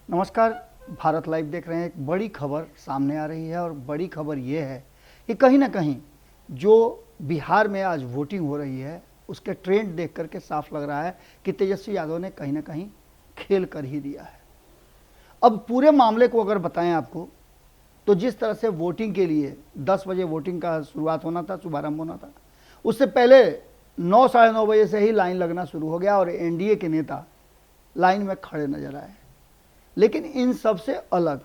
नमस्कार। भारत लाइव देख रहे हैं। एक बड़ी खबर सामने आ रही है और बड़ी खबर ये है कि कहीं ना कहीं जो बिहार में आज वोटिंग हो रही है उसके ट्रेंड देख करके साफ लग रहा है कि तेजस्वी यादव ने कहीं ना कहीं खेल कर ही दिया है। अब पूरे मामले को अगर बताएं आपको तो जिस तरह से वोटिंग के लिए 10 बजे वोटिंग का शुरुआत होना था, शुभारंभ होना था, उससे पहले 9 साढ़े 9 बजे से ही लाइन लगना शुरू हो गया और एनडीए के नेता लाइन में खड़े नजर आए। लेकिन इन सबसे अलग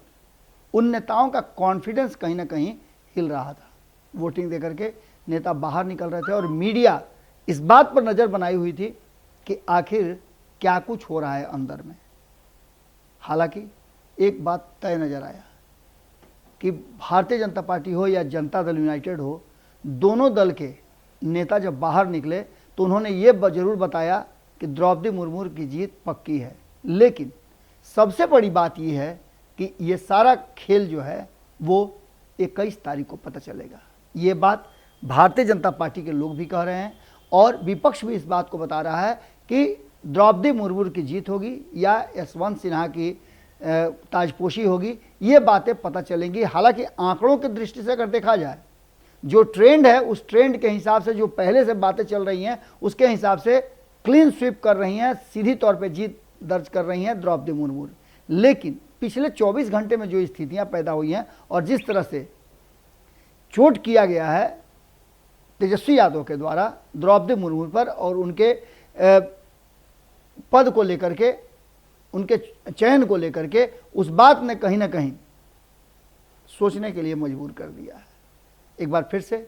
उन नेताओं का कॉन्फिडेंस कहीं ना कहीं हिल रहा था। वोटिंग देकर के नेता बाहर निकल रहे थे और मीडिया इस बात पर नज़र बनाई हुई थी कि आखिर क्या कुछ हो रहा है अंदर में। हालांकि एक बात तय नज़र आया कि भारतीय जनता पार्टी हो या जनता दल यूनाइटेड हो, दोनों दल के नेता जब बाहर निकले तो उन्होंने ये जरूर बताया कि द्रौपदी मुर्मू की जीत पक्की है। लेकिन सबसे बड़ी बात यह है कि ये सारा खेल जो है वो 21 तारीख को पता चलेगा। ये बात भारतीय जनता पार्टी के लोग भी कह रहे हैं और विपक्ष भी इस बात को बता रहा है कि द्रौपदी मुर्मू की जीत होगी या यशवंत सिन्हा की ताजपोशी होगी। ये बातें पता चलेंगी। हालांकि आंकड़ों की दृष्टि से अगर देखा जाए, जो ट्रेंड है उस ट्रेंड के हिसाब से, जो पहले से बातें चल रही हैं उसके हिसाब से क्लीन स्वीप कर रही हैं, सीधी तौर पे जीत दर्ज कर रही हैं द्रौपदी मुर्मू। लेकिन पिछले 24 घंटे में जो स्थितियां पैदा हुई हैं और जिस तरह से चोट किया गया है तेजस्वी यादव के द्वारा द्रौपदी मुर्मू पर और उनके पद को लेकर के, उनके चयन को लेकर के, उस बात ने कहीं ना कहीं सोचने के लिए मजबूर कर दिया है। एक बार फिर से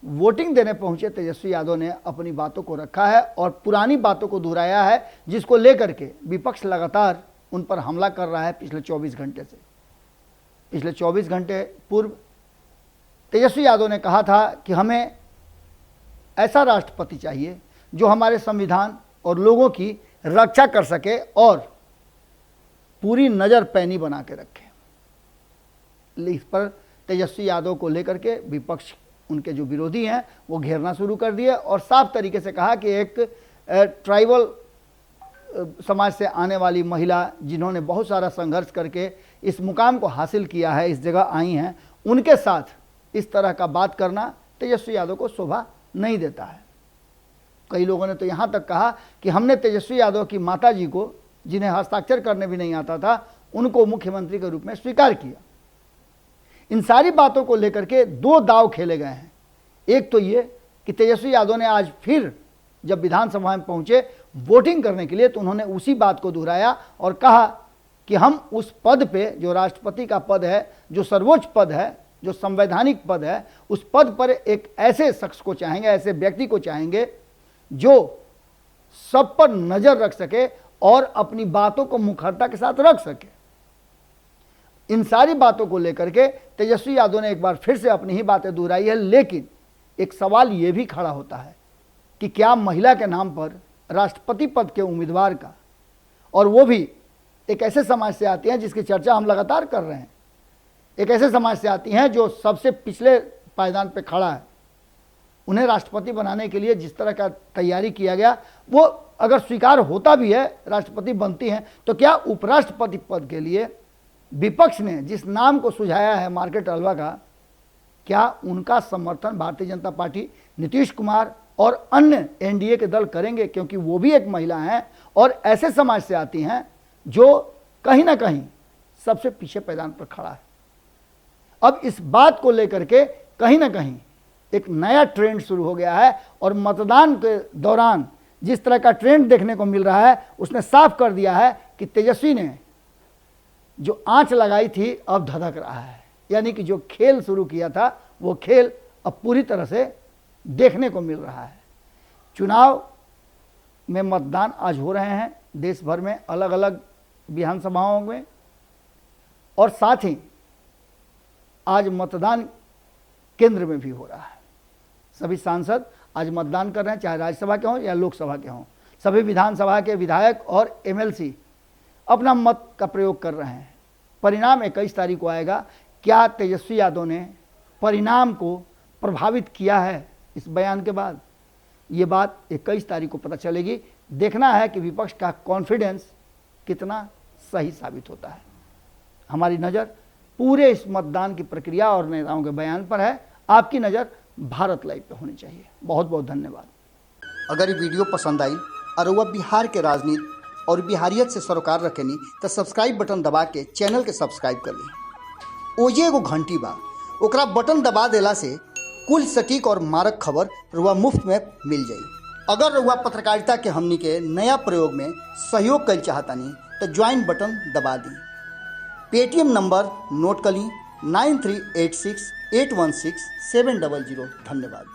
वोटिंग देने पहुंचे तेजस्वी यादव ने अपनी बातों को रखा है और पुरानी बातों को दोहराया है, जिसको लेकर के विपक्ष लगातार उन पर हमला कर रहा है पिछले 24 घंटे से। पिछले 24 घंटे पूर्व तेजस्वी यादव ने कहा था कि हमें ऐसा राष्ट्रपति चाहिए जो हमारे संविधान और लोगों की रक्षा कर सके और पूरी नज़र पैनी बना के रखे। इस पर तेजस्वी यादव को लेकर के विपक्ष, उनके जो विरोधी हैं, वो घेरना शुरू कर दिए और साफ तरीके से कहा कि एक ट्राइबल समाज से आने वाली महिला जिन्होंने बहुत सारा संघर्ष करके इस मुकाम को हासिल किया है, इस जगह आई हैं, उनके साथ इस तरह का बात करना तेजस्वी यादव को शोभा नहीं देता है। कई लोगों ने तो यहाँ तक कहा कि हमने तेजस्वी यादव की माता जी को, जिन्हें हस्ताक्षर करने भी नहीं आता था, उनको मुख्यमंत्री के रूप में स्वीकार किया। इन सारी बातों को लेकर के दो दाव खेले गए हैं। एक तो ये कि तेजस्वी यादव ने आज फिर जब विधानसभा में पहुंचे वोटिंग करने के लिए तो उन्होंने उसी बात को दोहराया और कहा कि हम उस पद पे, जो राष्ट्रपति का पद है, जो सर्वोच्च पद है, जो संवैधानिक पद है, उस पद पर एक ऐसे शख्स को चाहेंगे, ऐसे व्यक्ति को चाहेंगे जो सब पर नजर रख सके और अपनी बातों को मुखरता के साथ रख सके। इन सारी बातों को लेकर के तेजस्वी यादव ने एक बार फिर से अपनी ही बातें दोहराई है। लेकिन एक सवाल यह भी खड़ा होता है कि क्या महिला के नाम पर राष्ट्रपति पद के उम्मीदवार का, और वो भी एक ऐसे समाज से आती हैं जिसकी चर्चा हम लगातार कर रहे हैं, एक ऐसे समाज से आती हैं जो सबसे पिछले पायदान पर खड़ा है, उन्हें राष्ट्रपति बनाने के लिए जिस तरह का तैयारी किया गया, वो अगर स्वीकार होता भी है, राष्ट्रपति बनती हैं, तो क्या उपराष्ट्रपति पद के लिए विपक्ष ने जिस नाम को सुझाया है मार्केट हलवा का, क्या उनका समर्थन भारतीय जनता पार्टी, नीतीश कुमार और अन्य एनडीए के दल करेंगे? क्योंकि वो भी एक महिला हैं और ऐसे समाज से आती हैं जो कहीं ना कहीं सबसे पीछे पैदान पर खड़ा है। अब इस बात को लेकर के कहीं ना कहीं एक नया ट्रेंड शुरू हो गया है और मतदान के दौरान जिस तरह का ट्रेंड देखने को मिल रहा है उसने साफ कर दिया है कि तेजस्वी ने जो आंच लगाई थी अब धधक रहा है। यानी कि जो खेल शुरू किया था वो खेल अब पूरी तरह से देखने को मिल रहा है। चुनाव में मतदान आज हो रहे हैं देश भर में, अलग अलग विधानसभाओं में, और साथ ही आज मतदान केंद्र में भी हो रहा है। सभी सांसद आज मतदान कर रहे हैं, चाहे राज्यसभा के हों या लोकसभा के हों। सभी विधानसभा के विधायक और एमएलसी अपना मत का प्रयोग कर रहे हैं। परिणाम 21 तारीख को आएगा। क्या तेजस्वी यादव ने परिणाम को प्रभावित किया है इस बयान के बाद? ये बात 21 तारीख को पता चलेगी। देखना है कि विपक्ष का कॉन्फिडेंस कितना सही साबित होता है। हमारी नज़र पूरे इस मतदान की प्रक्रिया और नेताओं के बयान पर है। आपकी नज़र भारत लाइव पे होनी चाहिए। बहुत बहुत धन्यवाद। अगर ये वीडियो पसंद आई और वह बिहार के राजनीति और बिहारियत से सरोकार रखेनी तो सब्सक्राइब बटन दबा के चैनल के सब्सक्राइब कर ली। ओजे एगो घंटी बा, ओकरा बटन दबा देला से कुल सटीक और मारक खबर रुआ मुफ्त में मिल जाई। अगर रुआ पत्रकारिता के हमनी के नया प्रयोग में सहयोग कर चाहतानी तो ज्वाइन बटन दबा दी। पेटीएम नंबर नोट कर ली 9386816700। धन्यवाद।